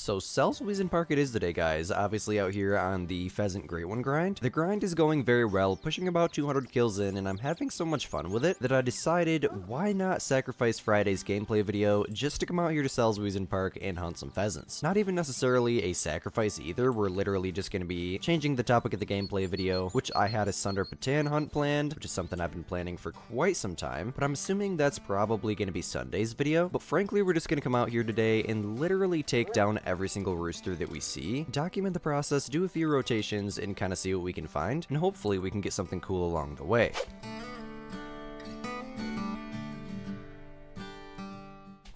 So Salzwiesen Park it is today, guys. Obviously out here on the Pheasant Great One Grind. The grind is going very well, pushing about 200 kills in, and I'm having so much fun with it that I decided why not sacrifice Friday's gameplay video just to come out here to Salzwiesen Park and hunt some pheasants. Not even necessarily a sacrifice either, we're literally just going to be changing the topic of the gameplay video, which I had a Sunder Patan hunt planned, which is something I've been planning for quite some time, but I'm assuming that's probably going to be Sunday's video. But frankly, we're just going to come out here today and literally take down every single rooster that we see, document the process, do a few rotations, and kind of see what we can find, and hopefully we can get something cool along the way.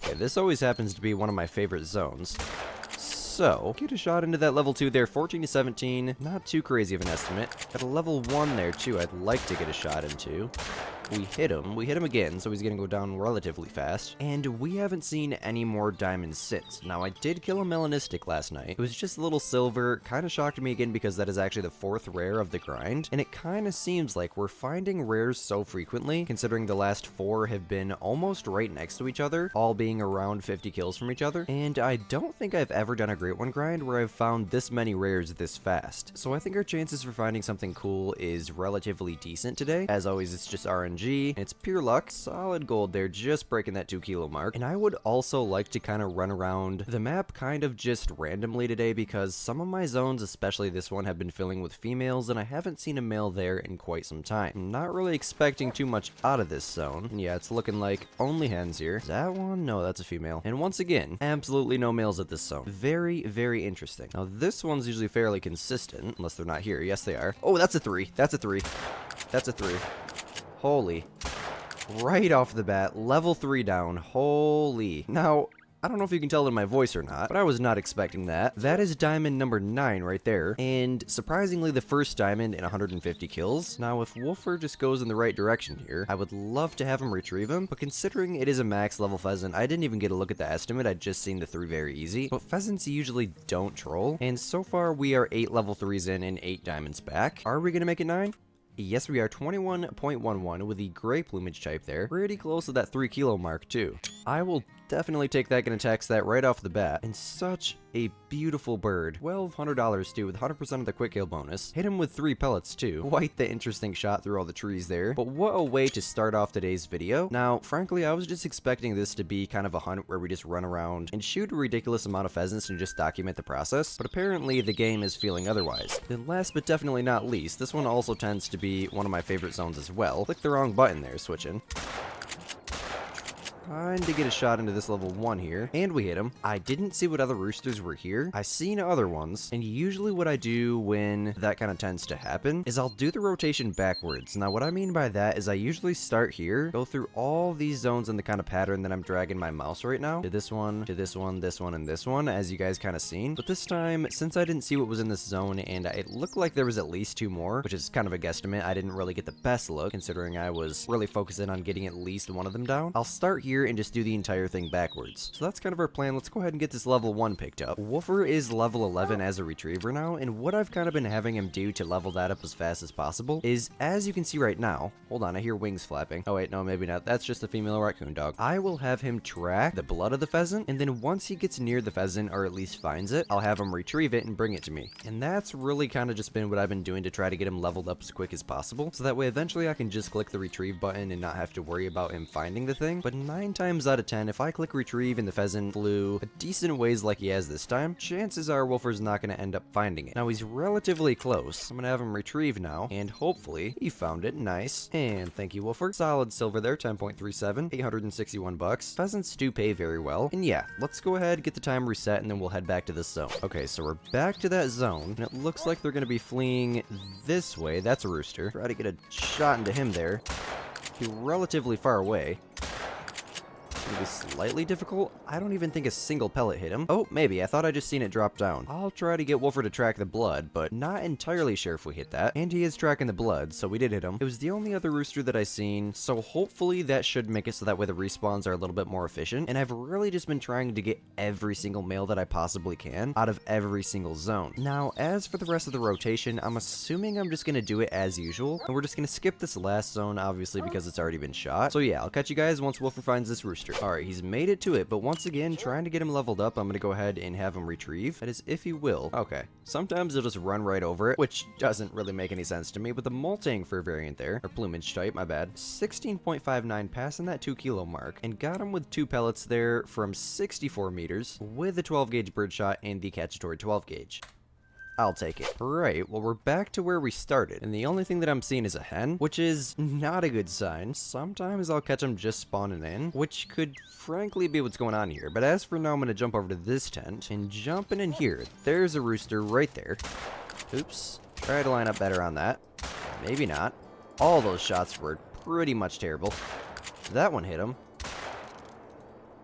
Okay, this always happens to be one of my favorite zones. So, get a shot into that level 2 there, 14 to 17, not too crazy of an estimate. At a level 1 there too, I'd like to get a shot into. We hit him again, so he's gonna go down relatively fast. And we haven't seen any more diamonds since. Now, I did kill a melanistic last night. It was just a little silver, kind of shocked me again because that is actually the 4th rare of the grind. And it kind of seems like we're finding rares so frequently, considering the last 4 have been almost right next to each other, all being around 50 kills from each other. And I don't think I've ever done a Great One grind where I've found this many rares this fast. So I think our chances for finding something cool is relatively decent today. As always, it's just RNG. It's pure luck. Solid gold there, just breaking that 2 kilo mark. And I would also like to kind of run around the map kind of just randomly today because some of my zones, especially this one, have been filling with females and I haven't seen a male there in quite some time. I'm not really expecting too much out of this zone. And yeah, it's looking like only hens here. Is that one? No, that's a female. And once again, absolutely no males at this zone. Very, very interesting. Now this one's usually fairly consistent, unless they're not here. Yes, they are. Oh, that's a 3. That's a 3. That's a 3. Holy. Right off the bat, level 3 down. Holy. Now, I don't know if you can tell in my voice or not, but I was not expecting that. That is diamond number 9 right there. And surprisingly, the first diamond in 150 kills. Now, if Wolfer just goes in the right direction here, I would love to have him retrieve him. But considering it is a max level pheasant, I didn't even get a look at the estimate. I'd just seen the 3 very easy. But pheasants usually don't troll. And so far, we are 8 level 3s in and 8 diamonds back. Are we going to make it 9? Yes, we are 21.11 with the gray plumage type there. Pretty close to that 3 kilo mark, too. I will definitely take that, gonna tax that right off the bat. And such a beautiful bird. $1,200 too, with 100% of the quick kill bonus. Hit him with 3 pellets too. Quite the interesting shot through all the trees there. But what a way to start off today's video. Now, frankly, I was just expecting this to be kind of a hunt where we just run around and shoot a ridiculous amount of pheasants and just document the process. But apparently the game is feeling otherwise. Then last but definitely not least, this one also tends to be one of my favorite zones as well. Click the wrong button there, switching. Trying to get a shot into this level 1 here, and we hit him. I didn't see what other roosters were here. I seen other ones, and usually what I do when that kind of tends to happen is I'll do the rotation backwards. Now what I mean by that is I usually start here, go through all these zones in the kind of pattern that I'm dragging my mouse right now, to this one, to this one, this one, and this one, as you guys kind of seen. But this time, since I didn't see what was in this zone, and it looked like there was at least 2 more, which is kind of a guesstimate, I didn't really get the best look, considering I was really focusing on getting at least one of them down. I'll start here and just do the entire thing backwards. So that's kind of our plan. Let's go ahead and get this level 1 picked up. Wolfer is level 11 as a retriever now, and what I've kind of been having him do to level that up as fast as possible is, as you can see right now, hold on, I hear wings flapping. Oh wait, no, maybe not. That's just a female raccoon dog. I will have him track the blood of the pheasant, and then once he gets near the pheasant, or at least finds it, I'll have him retrieve it and bring it to me. And that's really kind of just been what I've been doing to try to get him leveled up as quick as possible, so that way eventually I can just click the retrieve button and not have to worry about him finding the thing. But 9 times out of 10, if I click retrieve and the pheasant flew a decent ways like he has this time, chances are Wolfer's not going to end up finding it. Now he's relatively close. I'm going to have him retrieve now, and hopefully he found it. Nice. And thank you, Wolfer. Solid silver there, 10.37, 861 bucks. Pheasants do pay very well. And yeah, let's go ahead, get the time reset, and then we'll head back to this zone. Okay, so we're back to that zone, and it looks like they're going to be fleeing this way. That's a rooster. Try to get a shot into him there. He's relatively far away. Maybe slightly difficult. I don't even think a single pellet hit him. Oh, maybe. I thought I just seen it drop down. I'll try to get Wolfer to track the blood, but not entirely sure if we hit that. And he is tracking the blood, so we did hit him. It was the only other rooster that I seen, so hopefully that should make it so that way the respawns are a little bit more efficient. And I've really just been trying to get every single male that I possibly can out of every single zone. Now, as for the rest of the rotation, I'm assuming I'm just gonna do it as usual, and we're just gonna skip this last zone, obviously, because it's already been shot. So yeah, I'll catch you guys once Wolfer finds this rooster. Alright, he's made it to it, but once again, trying to get him leveled up, I'm gonna go ahead and have him retrieve. That is if he will. Okay. Sometimes he'll just run right over it, which doesn't really make any sense to me, but the molting fur variant there, or plumage type, my bad, 16.59, passing that 2 kilo mark, and got him with 2 pellets there from 64 meters, with a 12 gauge birdshot and the cacciatore 12 gauge. I'll take it. Right, well, we're back to where we started, and the only thing that I'm seeing is a hen, which is not a good sign. Sometimes I'll catch them just spawning in, which could frankly be what's going on here. But as for now, I'm going to jump over to this tent, and jumping in here, there's a rooster right there. Oops. Try to line up better on that. Maybe not. All those shots were pretty much terrible. That one hit him.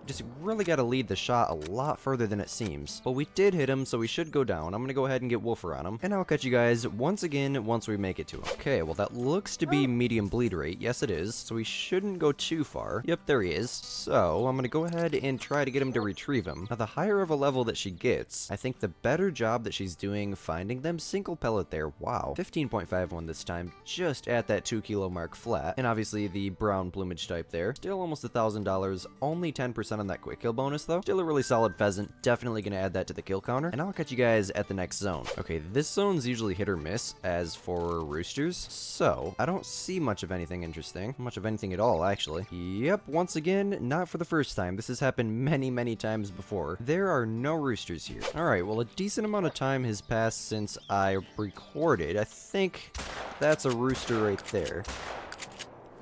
Just really got to lead the shot a lot further than it seems. But we did hit him, so we should go down. I'm going to go ahead and get Wolfer on him. And I'll catch you guys once again once we make it to him. Okay, well that looks to be medium bleed rate. Yes, it is. So we shouldn't go too far. Yep, there he is. So I'm going to go ahead and try to get him to retrieve him. Now, the higher of a level that she gets, I think the better job that she's doing finding them. Single pellet there. Wow. 15.51 this time, just at that 2 kilo mark flat. And obviously the brown plumage type there. Still almost $1,000. Only 10% on that quick kill bonus though. Still a really solid pheasant. Definitely gonna add that to the kill counter. And I'll catch you guys at the next zone. Okay, this zone's usually hit or miss as for roosters. So I don't see much of anything interesting. Much of anything at all, actually. Yep, once again, not for the first time. This has happened many times before. There are no roosters here. Alright, well a decent amount of time has passed since I recorded. I think that's a rooster right there.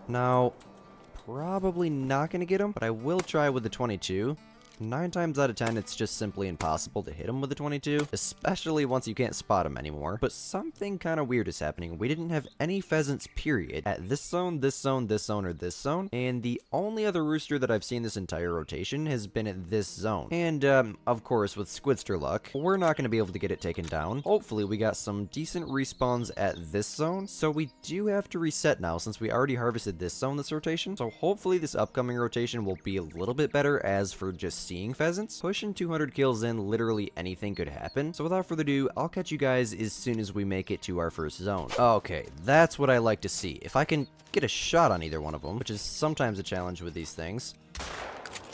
Now, probably not going to get him, but I will try with the 22. 9 times out of 10, it's just simply impossible to hit him with a 22, especially once you can't spot him anymore. But something kind of weird is happening. We didn't have any pheasants, period, at this zone, this zone, this zone, or this zone, and the only other rooster that I've seen this entire rotation has been at this zone. And, of course, with Squidster luck, we're not going to be able to get it taken down. Hopefully, we got some decent respawns at this zone, so we do have to reset now since we already harvested this zone this rotation. So hopefully, this upcoming rotation will be a little bit better as for just seeing pheasants. Pushing 200 kills in, literally anything could happen. So without further ado, I'll catch you guys as soon as we make it to our first zone. Okay, that's what I like to see. If I can get a shot on either one of them, which is sometimes a challenge with these things.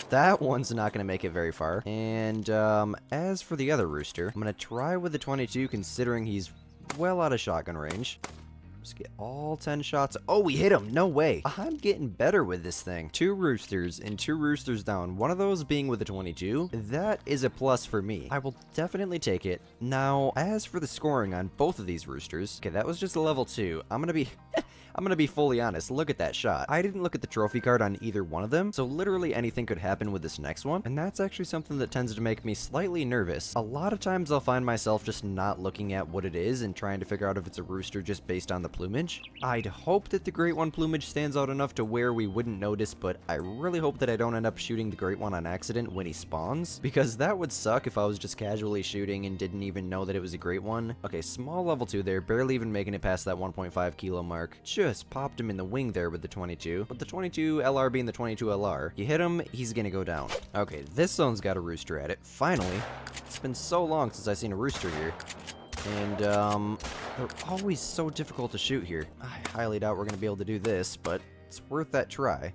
That one's not going to make it very far. And as for the other rooster, I'm going to try with the 22 considering he's well out of shotgun range. Just get all 10 shots. Oh, we hit him. No way. I'm getting better with this thing. 2 roosters and 2 roosters down. One of those being with a 22. That is a plus for me. I will definitely take it. Now, as for the scoring on both of these roosters, okay, that was just a level 2. I'm gonna be fully honest. Look at that shot. I didn't look at the trophy card on either one of them, so literally anything could happen with this next one, and that's actually something that tends to make me slightly nervous. A lot of times I'll find myself just not looking at what it is and trying to figure out if it's a rooster just based on the plumage. I'd hope that the Great One plumage stands out enough to where we wouldn't notice, but I really hope that I don't end up shooting the Great One on accident when he spawns, because that would suck if I was just casually shooting and didn't even know that it was a Great One. Okay, small level 2 there, barely even making it past that 1.5 kilo mark. Just popped him in the wing there with the 22, but the 22 LR being the 22 LR, you hit him, he's gonna go down. Okay, this zone's got a rooster at it. Finally. It's been so long since I've seen a rooster here. And, they're always so difficult to shoot here. I highly doubt we're gonna be able to do this, but it's worth that try.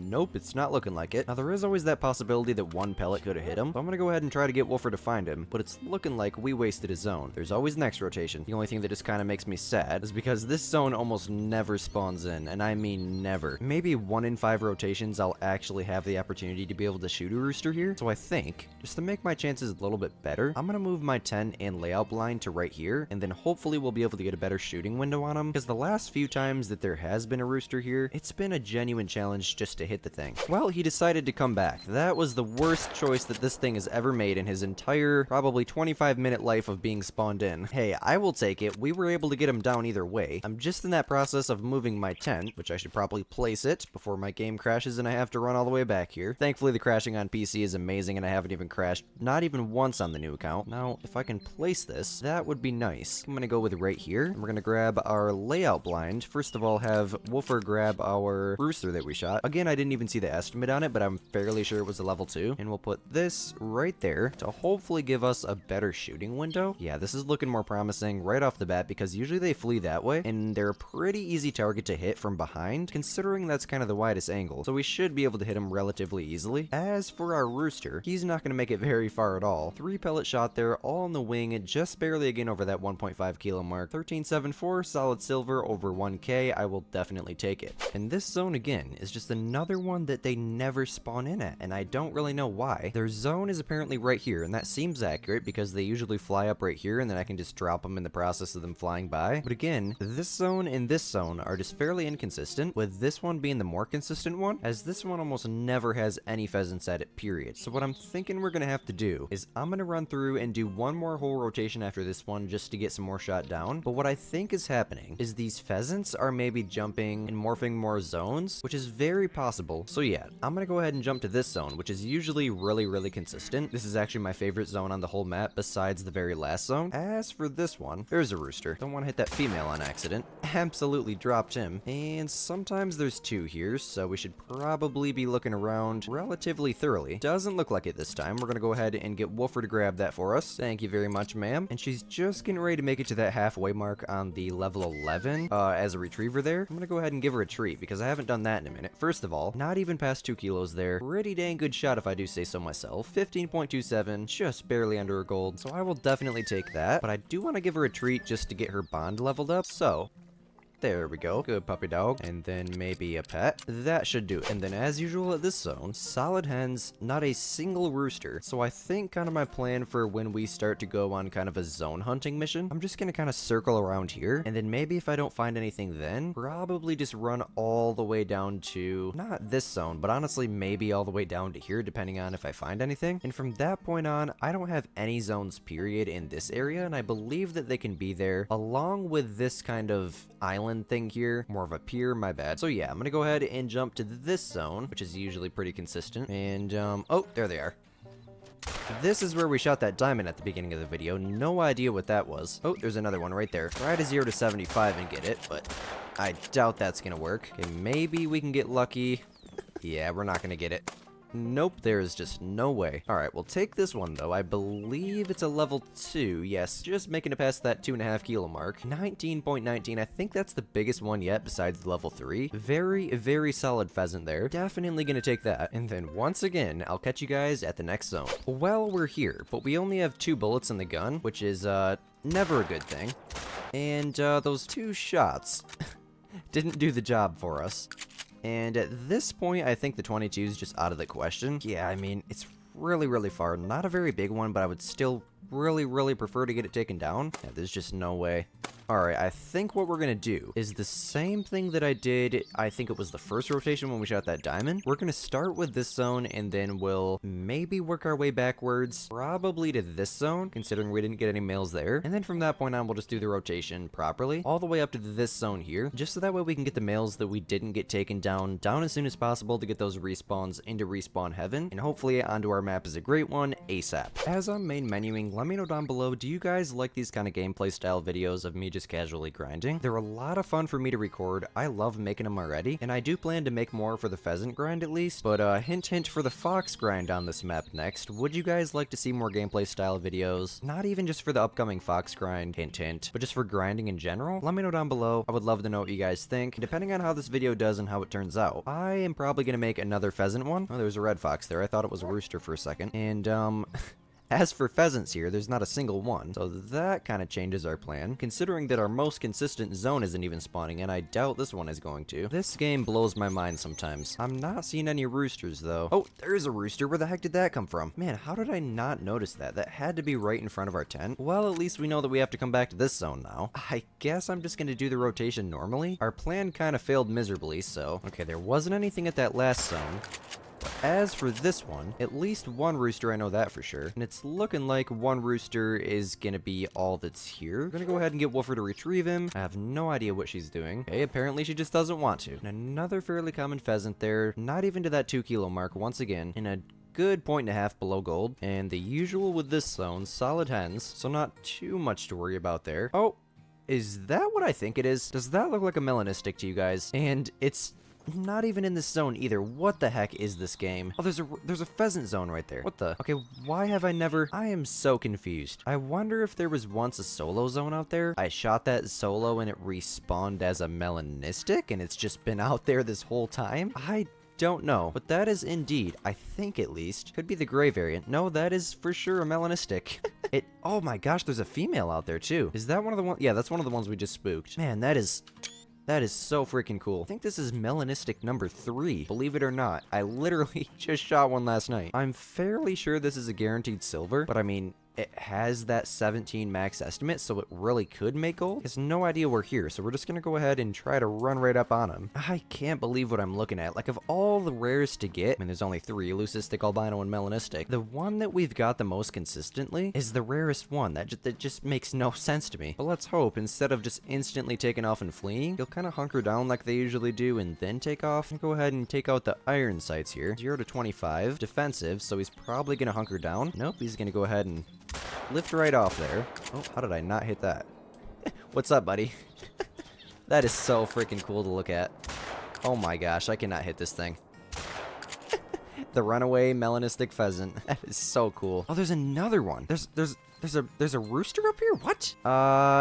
Nope, it's not looking like it. Now, there is always that possibility that one pellet could have hit him, so I'm gonna go ahead and try to get Wolfer to find him, but it's looking like we wasted a zone. There's always next rotation. The only thing that just kind of makes me sad is because this zone almost never spawns in, and I mean never. Maybe 1 in 5 rotations I'll actually have the opportunity to be able to shoot a rooster here, so I think, just to make my chances a little bit better, I'm gonna move my 10 and layout blind to right here, and then hopefully we'll be able to get a better shooting window on him, because the last few times that there has been a rooster here, it's been a genuine challenge just to hit the thing. Well, he decided to come back. That was the worst choice that this thing has ever made in his entire, probably 25-minute life of being spawned in. Hey, I will take it. We were able to get him down either way. I'm just in that process of moving my tent, which I should probably place it before my game crashes and I have to run all the way back here. Thankfully, the crashing on PC is amazing and I haven't even crashed, not even once on the new account. Now, if I can place this, that would be nice. I'm gonna go with right here, and we're gonna grab our layout blind. First of all, have Wolfer grab our rooster that we shot. Again, again, I didn't even see the estimate on it, but I'm fairly sure it was a level 2. And we'll put this right there to hopefully give us a better shooting window. Yeah, this is looking more promising right off the bat because usually they flee that way, and they're a pretty easy target to hit from behind, considering that's kind of the widest angle. So we should be able to hit him relatively easily. As for our rooster, he's not going to make it very far at all. 3 pellet shot there, all on the wing, just barely again over that 1.5 kilo mark. 13.74, solid silver, over 1k. I will definitely take it. And this zone again is just another one that they never spawn in at, and I don't really know why. Their zone is apparently right here, and that seems accurate because they usually fly up right here, and then I can just drop them in the process of them flying by. But again, this zone and this zone are just fairly inconsistent, with this one being the more consistent one, as this one almost never has any pheasants at it, period. So what I'm thinking we're gonna have to do is I'm gonna run through and do one more whole rotation after this one just to get some more shot down. But what I think is happening is these pheasants are maybe jumping and morphing more zones, which is very possible. So yeah, I'm gonna go ahead and jump to this zone, which is usually really consistent. This is actually my favorite zone on the whole map besides the very last zone. As for this one, there's a rooster. Don't want to hit that female on accident. Absolutely dropped him. And sometimes there's 2 here, so we should probably be looking around relatively thoroughly. Doesn't look like it this time. We're gonna go ahead and get Wolfer to grab that for us. Thank you very much, ma'am. And she's just getting ready to make it to that halfway mark on the level 11 as a retriever there. I'm gonna go ahead and give her a treat because I haven't done that in a minute. First of all, not even past 2 kilos there. Pretty dang good shot if I do say so myself. 15.27, just barely under a gold. So I will definitely take that, but I do want to give her a treat just to get her bond leveled up. So there we go. Good puppy dog. And then maybe a pet. That should do it. And then as usual at this zone, solid hens, not a single rooster. So I think kind of my plan for when we start to go on kind of a zone hunting mission, I'm just going to kind of circle around here. And then maybe if I don't find anything then, probably just run all the way down to, not this zone, but honestly maybe all the way down to here depending on if I find anything. And from that point on, I don't have any zones period in this area. And I believe that they can be there along with this kind of island thing here, more of a pier, my bad. So yeah, I'm gonna go ahead and jump to this zone, which is usually pretty consistent, and oh, there they are. This is where we shot that diamond at the beginning of the video. No idea what that was. Oh, there's another one right there. Try to 0 to 75 and get it, but I doubt that's gonna work. Okay, maybe we can get lucky. Yeah, we're not gonna get it. Nope, there is just no way. Alright, we'll take this one though. I believe it's a level 2. Yes, just making it past that 2.5 kilo mark. 19.19. I think that's the biggest one yet besides the level 3. Very solid pheasant there. Definitely gonna take that. And then once again, I'll catch you guys at the next zone. Well, we're here, but we only have 2 bullets in the gun, which is never a good thing. And those 2 shots didn't do the job for us. And at this point, I think the 22 is just out of the question. Yeah, I mean, it's really far. Not a very big one, but I would still really prefer to get it taken down. Yeah, there's just no way. Alright, I think what we're gonna do is the same thing that I did, I think it was the first rotation when we shot that diamond. We're gonna start with this zone, and then we'll maybe work our way backwards, probably to this zone, considering we didn't get any males there. And then from that point on, we'll just do the rotation properly, all the way up to this zone here, just so that way we can get the males that we didn't get taken down as soon as possible to get those respawns into respawn heaven, and hopefully onto our map as a great one ASAP. As I'm main menuing, let me know down below, do you guys like these kind of gameplay style videos of me just casually grinding? They're a lot of fun for me to record. I love making them already, and I do plan to make more for the pheasant grind at least, but hint for the fox grind on this map next. Would you guys like to see more gameplay style videos? Not even just for the upcoming fox grind, hint, but just for grinding in general? Let me know down below. I would love to know what you guys think. Depending on how this video does and how it turns out, I am probably gonna make another pheasant one. Oh, there's a red fox there. I thought it was a rooster for a second. And as for pheasants here, there's not a single one, so that kind of changes our plan, considering that our most consistent zone isn't even spawning, and I doubt this one is going to. This game blows my mind sometimes. I'm not seeing any roosters, though. Oh, there's a rooster. Where the heck did that come from? Man, how did I not notice that? That had to be right in front of our tent. Well, at least we know that we have to come back to this zone now. I guess I'm just gonna do the rotation normally. Our plan kind of failed miserably, so... Okay, there wasn't anything at that last zone. As for this one, at least one rooster, I know that for sure. And it's looking like one rooster is gonna be all that's here. We're gonna go ahead and get Wolfer to retrieve him. I have no idea what she's doing. Okay, apparently she just doesn't want to. And another fairly common pheasant there, not even to that 2 kilo mark once again, in a good 1.5 below gold. And the usual with this zone, solid hens, so not too much to worry about there. Oh, is that what I think it is? Does that look like a melanistic to you guys? And it's not even in this zone either. What the heck is this game? Oh, there's a pheasant zone right there. What the? Okay, why have I never... I am so confused. I wonder if there was once a solo zone out there. I shot that solo and it respawned as a melanistic and it's just been out there this whole time. I don't know, but that is indeed, I think at least, could be the gray variant. No, that is for sure a melanistic. Oh my gosh, there's a female out there too. Is that one of the ones? Yeah, that's one of the ones we just spooked. Man, that is so freaking cool. I think this is melanistic number 3. Believe it or not, I literally just shot one last night. I'm fairly sure this is a guaranteed silver, but I mean, it has that 17 max estimate, so it really could make gold. He has no idea we're here, so we're just gonna go ahead and try to run right up on him. I can't believe what I'm looking at. Like, of all the rares to get, I mean, there's only 3, leucistic, albino, and melanistic. The one that we've got the most consistently is the rarest one. That just makes no sense to me. But let's hope, instead of just instantly taking off and fleeing, he'll kind of hunker down like they usually do and then take off. And go ahead and take out the iron sights here. 0 to 25. Defensive, so he's probably gonna hunker down. Nope, he's gonna go ahead and lift right off there. Oh, how did I not hit that? What's up, buddy? That is so freaking cool to look at. Oh my gosh, I cannot hit this thing. The runaway melanistic pheasant. That is so cool. Oh, there's another one. There's a rooster up here? What?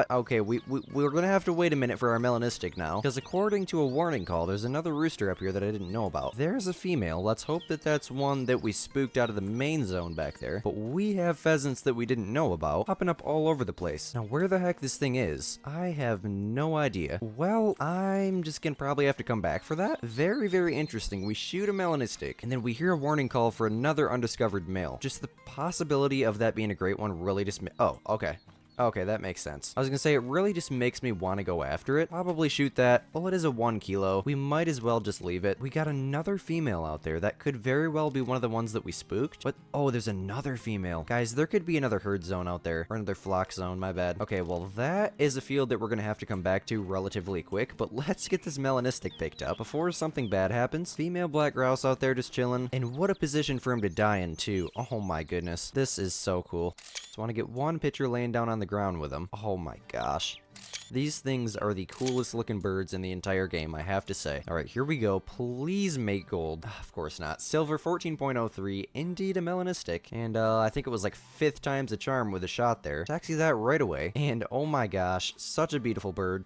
Okay, we're gonna have to wait a minute for our melanistic now, because according to a warning call, there's another rooster up here that I didn't know about. There's a female. Let's hope that that's one that we spooked out of the main zone back there. But we have pheasants that we didn't know about popping up all over the place. Now, where the heck this thing is, I have no idea. Well, I'm just gonna probably have to come back for that. Very, very interesting. We shoot a melanistic, and then we hear a warning call for another undiscovered male. Just the possibility of that being a great one really just... Oh, okay. Okay, that makes sense. I was gonna say, it really just makes me want to go after it. Probably shoot that. Well, it is a 1 kilo. We might as well just leave it. We got another female out there. That could very well be one of the ones that we spooked. But, oh, there's another female. Guys, there could be another herd zone out there. Or another flock zone, my bad. Okay, well, that is a field that we're gonna have to come back to relatively quick. But let's get this melanistic picked up before something bad happens. Female black grouse out there just chilling. And what a position for him to die in, too. Oh my goodness. This is so cool. Just want to get one picture laying down on the ground with him. Oh my gosh. These things are the coolest looking birds in the entire game, I have to say. Alright, here we go. Please make gold. Of course not. Silver 14.03. Indeed a melanistic. And I think it was like 5th times a charm with a shot there. Taxi that right away. And oh my gosh, such a beautiful bird.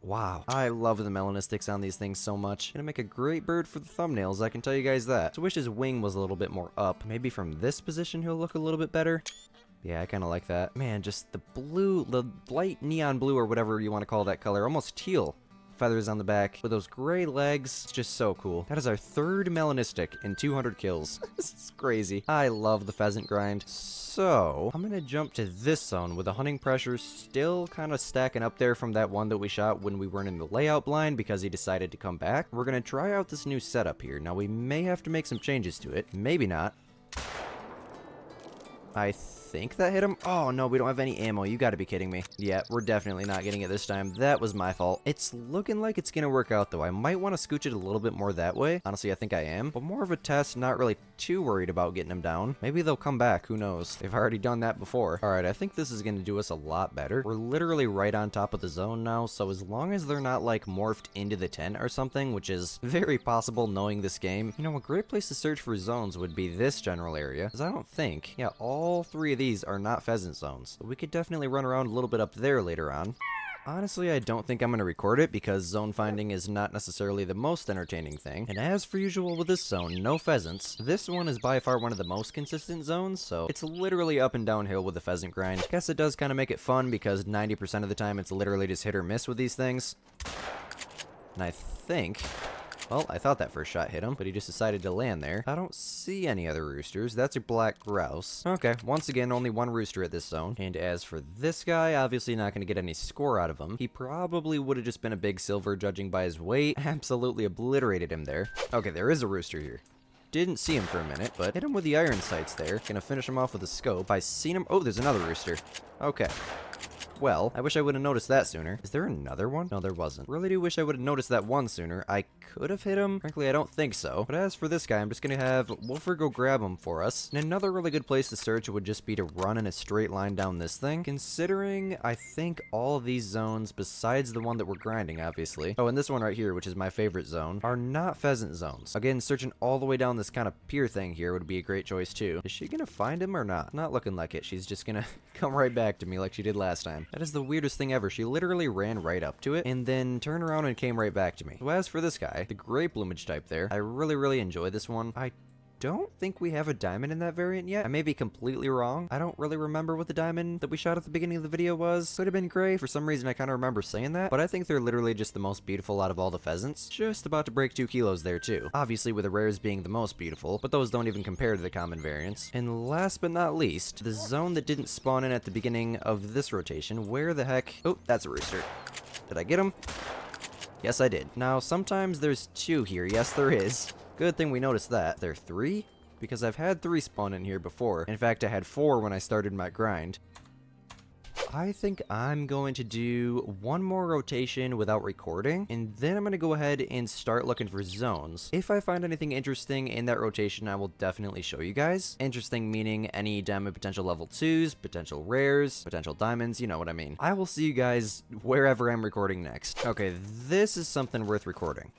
Wow, I love the melanistics on these things so much. Gonna make a great bird for the thumbnails, I can tell you guys that. So wish his wing was a little bit more up. Maybe from this position he'll look a little bit better. Yeah, I kind of like that. Man, just the blue, the light neon blue or whatever you want to call that color, almost teal. Feathers on the back with those gray legs. It's just so cool. That is our 3rd melanistic in 200 kills. This is crazy. I love the pheasant grind. So, I'm gonna jump to this zone with the hunting pressure still kind of stacking up there from that one that we shot when we weren't in the layout blind because he decided to come back. We're gonna try out this new setup here. Now, we may have to make some changes to it. Maybe not. I think that hit him. Oh, no, we don't have any ammo. You gotta be kidding me. Yeah, we're definitely not getting it this time. That was my fault. It's looking like it's gonna work out, though. I might want to scooch it a little bit more that way. Honestly, I think I am. But more of a test, not really too worried about getting them down. Maybe they'll come back. Who knows? They've already done that before. All right, I think this is gonna do us a lot better. We're literally right on top of the zone now, so as long as they're not, like, morphed into the tent or something, which is very possible knowing this game, you know, a great place to search for zones would be this general area, because I don't think, yeah, all 3 of these are not pheasant zones. We could definitely run around a little bit up there later on. Honestly, I don't think I'm going to record it because zone finding is not necessarily the most entertaining thing. And as for usual with this zone, no pheasants. This one is by far one of the most consistent zones, so it's literally up and downhill with the pheasant grind. Guess it does kind of make it fun because 90% of the time it's literally just hit or miss with these things. And I think... Well, I thought that first shot hit him, but he just decided to land there. I don't see any other roosters. That's a black grouse. Okay, once again, only 1 rooster at this zone. And as for this guy, obviously not going to get any score out of him. He probably would have just been a big silver judging by his weight. Absolutely obliterated him there. Okay, there is a rooster here. Didn't see him for a minute, but hit him with the iron sights there. Gonna finish him off with a scope. If I seen him... Oh, there's another rooster. Okay. Well, I wish I would have noticed that sooner. Is there another one? No, there wasn't. Really do wish I would have noticed that one sooner. I could have hit him. Frankly, I don't think so. But as for this guy, I'm just gonna have Wolfer go grab him for us. And another really good place to search would just be to run in a straight line down this thing. Considering, I think all of these zones, besides the one that we're grinding, obviously. Oh, and this one right here, which is my favorite zone, are not pheasant zones. Again, searching all the way down this kind of pier thing here would be a great choice too. Is she gonna find him or not? Not looking like it. She's just gonna come right back to me like she did last time. That is the weirdest thing ever. She literally ran right up to it and then turned around and came right back to me. So as for this guy, the gray plumage type there, I really enjoy this one. I don't think we have a diamond in that variant yet. I may be completely wrong. I don't really remember what the diamond that we shot at the beginning of the video was. Could have been gray. For some reason, I kind of remember saying that, but I think they're literally just the most beautiful out of all the pheasants. Just about to break 2 kilos there too. Obviously with the rares being the most beautiful, but those don't even compare to the common variants. And last but not least, the zone that didn't spawn in at the beginning of this rotation. Where the heck? Oh, that's a rooster. Did I get him? Yes, I did. Now, sometimes there's 2 here. Yes, there is. Good thing we noticed that. There are 3? Because I've had 3 spawn in here before. In fact, I had 4 when I started my grind. I think I'm going to do one more rotation without recording, and then I'm going to go ahead and start looking for zones. If I find anything interesting in that rotation, I will definitely show you guys. Interesting meaning any diamond potential level 2s, potential rares, potential diamonds, you know what I mean. I will see you guys wherever I'm recording next. Okay, this is something worth recording.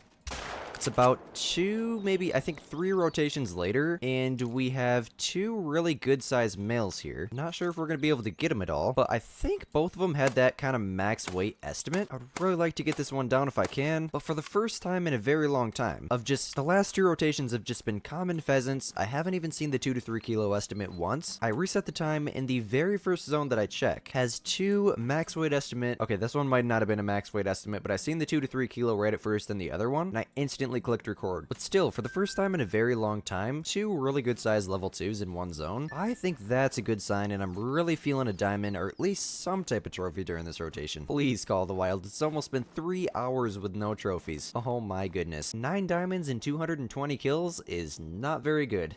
It's about 2, maybe, I think 3 rotations later, and we have 2 really good-sized males here. Not sure if we're going to be able to get them at all, but I think both of them had that kind of max weight estimate. I'd really like to get this one down if I can, but for the first time in a very long time, of just, the last 2 rotations have just been common pheasants. I haven't even seen the 2 to 3 kilo estimate once. I reset the time, and the very first zone that I check has 2 max weight estimate. Okay, this one might not have been a max weight estimate, but I seen the 2 to 3 kilo right at first and the other one, and I instantly clicked record. But still, for the first time in a very long time, 2 really good sized level 2s in one zone. I think that's a good sign, and I'm really feeling a diamond, or at least some type of trophy during this rotation. Please call the wild. It's almost been 3 hours with no trophies. Oh my goodness. 9 diamonds and 220 kills is not very good.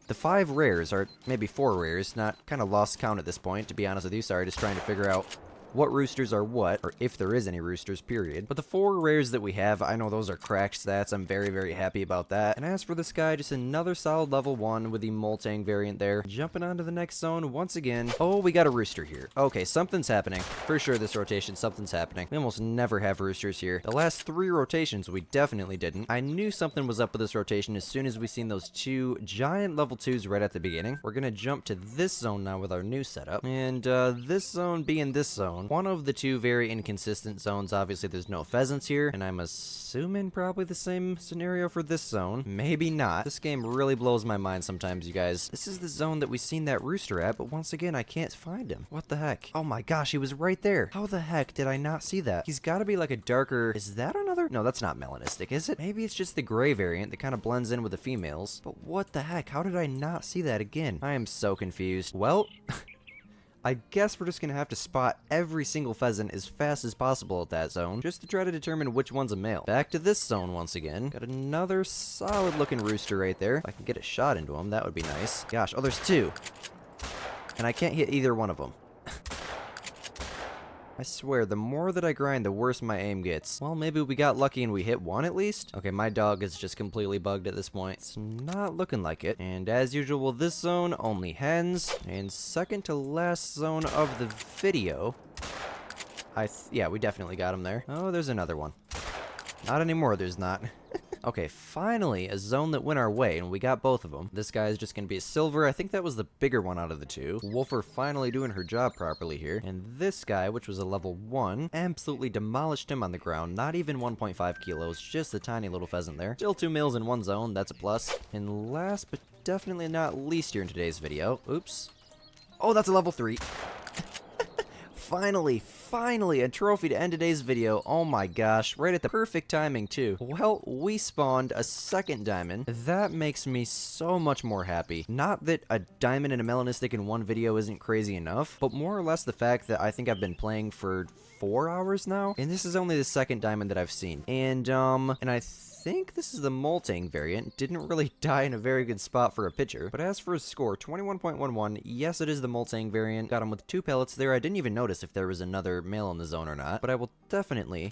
The 5 rares, or maybe 4 rares, not kind of lost count at this point, to be honest with you. Sorry, just trying to figure out what roosters are what, or if there is any roosters, period. But the 4 rares that we have, I know those are cracked stats. I'm very happy about that. And as for this guy, just another solid level 1 with the Moltang variant there. Jumping on to the next zone once again. Oh, we got a rooster here. Okay, something's happening. For sure this rotation, something's happening. We almost never have roosters here. The last 3 rotations, we definitely didn't. I knew something was up with this rotation as soon as we seen those 2 giant level 2s right at the beginning. We're gonna jump to this zone now with our new setup. And this zone being this zone, one of the 2 very inconsistent zones. Obviously there's no pheasants here, and I'm assuming probably the same scenario for this zone. Maybe not. This game really blows my mind sometimes, you guys. This is the zone that we seen that rooster at, but once again I can't find him. What the heck? Oh my gosh, he was right there. How the heck did I not see that? He's got to be like a darker... Is that another? No, that's not melanistic, is it? Maybe it's just the gray variant that kind of blends in with the females. But what the heck? How did I not see that again? I am so confused. Well... I guess we're just gonna have to spot every single pheasant as fast as possible at that zone, just to try to determine which one's a male. Back to this zone once again. Got another solid looking rooster right there. If I can get a shot into him, that would be nice. Gosh, oh, there's 2. And I can't hit either one of them. I swear, the more that I grind, the worse my aim gets. Well, maybe we got lucky and we hit 1 at least? Okay, my dog is just completely bugged at this point. It's not looking like it. And as usual, this zone, only hens. And second to last zone of the video. Yeah, we definitely got him there. Oh, there's another one. Not anymore, there's not. Okay, finally, a zone that went our way, and we got both of them. This guy is just going to be a silver. I think that was the bigger one out of the 2. Wolfer finally doing her job properly here. And this guy, which was a level 1, absolutely demolished him on the ground. Not even 1.5 kilos, just a tiny little pheasant there. Still 2 males in one zone, that's a plus. And last but definitely not least here in today's video, oops. Oh, that's a level 3. Finally, a trophy to end today's video. Oh my gosh, right at the perfect timing too. Well, we spawned a second diamond. That makes me so much more happy. Not that a diamond and a melanistic in one video isn't crazy enough, but more or less the fact that I think I've been playing for 4 hours now, and this is only the second diamond that I've seen. And I think this is the molting variant. Didn't really die in a very good spot for a pitcher. But as for his score, 21.11, yes, it is the molting variant. Got him with 2 pellets there. I didn't even notice if there was another male in the zone or not, but I will definitely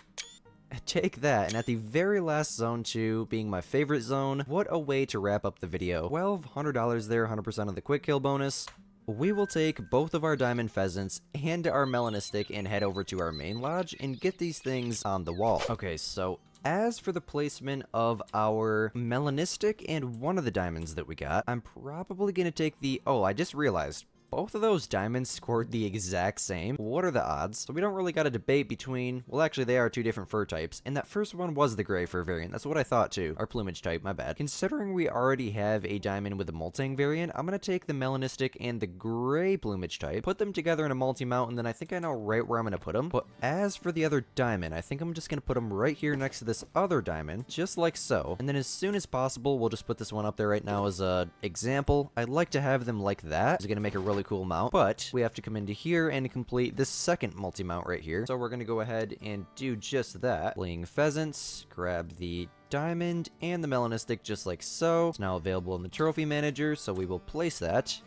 take that. And at the very last zone 2, being my favorite zone, what a way to wrap up the video. $1,200 there, 100% of the quick kill bonus. We will take both of our diamond pheasants and our melanistic and head over to our main lodge and get these things on the wall. Okay, so as for the placement of our melanistic and one of the diamonds that we got, I'm probably going to take the... Oh, I just realized. Both of those diamonds scored the exact same. What are the odds? So we don't really got a debate between... Well, actually, they are 2 different fur types. And that first one was the gray fur variant. That's what I thought, too. Our plumage type, my bad. Considering we already have a diamond with a molting variant, I'm going to take the melanistic and the gray plumage type, put them together in a multi-mount, and then I think I know right where I'm going to put them. But as for the other diamond, I think I'm just going to put them right here next to this other diamond, just like so. And then as soon as possible, we'll just put this one up there right now as a example. I'd like to have them like that. It's going to make a really cool mount, but we have to come into here and complete this second multi-mount right here. So we're going to go ahead and do just that. Fleeing pheasants, grab the diamond and the melanistic just like so. It's now available in the trophy manager, so we will place that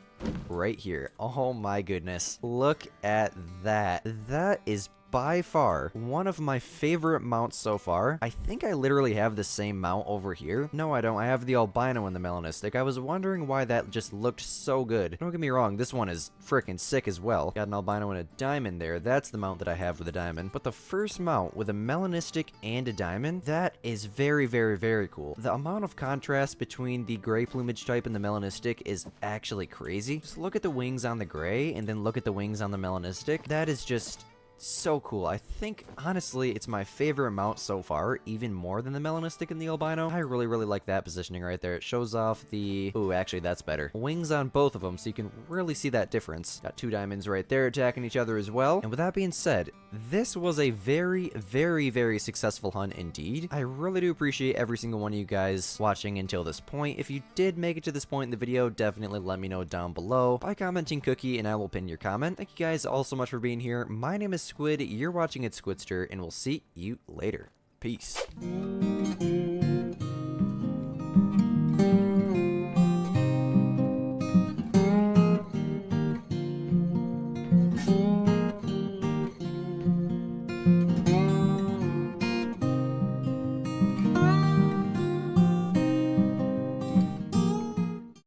right here. Oh my goodness. Look at that. That is by far one of my favorite mounts so far. I think I literally have the same mount over here. No, I don't. I have the albino and the melanistic. I was wondering why that just looked so good. Don't get me wrong, this one is freaking sick as well. Got an albino and a diamond there. That's the mount that I have with a diamond. But the first mount with a melanistic and a diamond, that is very, very, very cool. The amount of contrast between the gray plumage type and the melanistic is actually crazy. Just look at the wings on the gray and then look at the wings on the melanistic. That is just so cool. I think, honestly, it's my favorite mount so far, even more than the melanistic and the albino. I really, really like that positioning right there. It shows off the... Ooh, actually, that's better. Wings on both of them, so you can really see that difference. Got 2 diamonds right there attacking each other as well. And with that being said, this was a very, very, very successful hunt indeed. I really do appreciate every single one of you guys watching until this point. If you did make it to this point in the video, definitely let me know down below by commenting cookie, and I will pin your comment. Thank you guys all so much for being here. My name is Squid, you're watching at Squidster, and we'll see you later. Peace.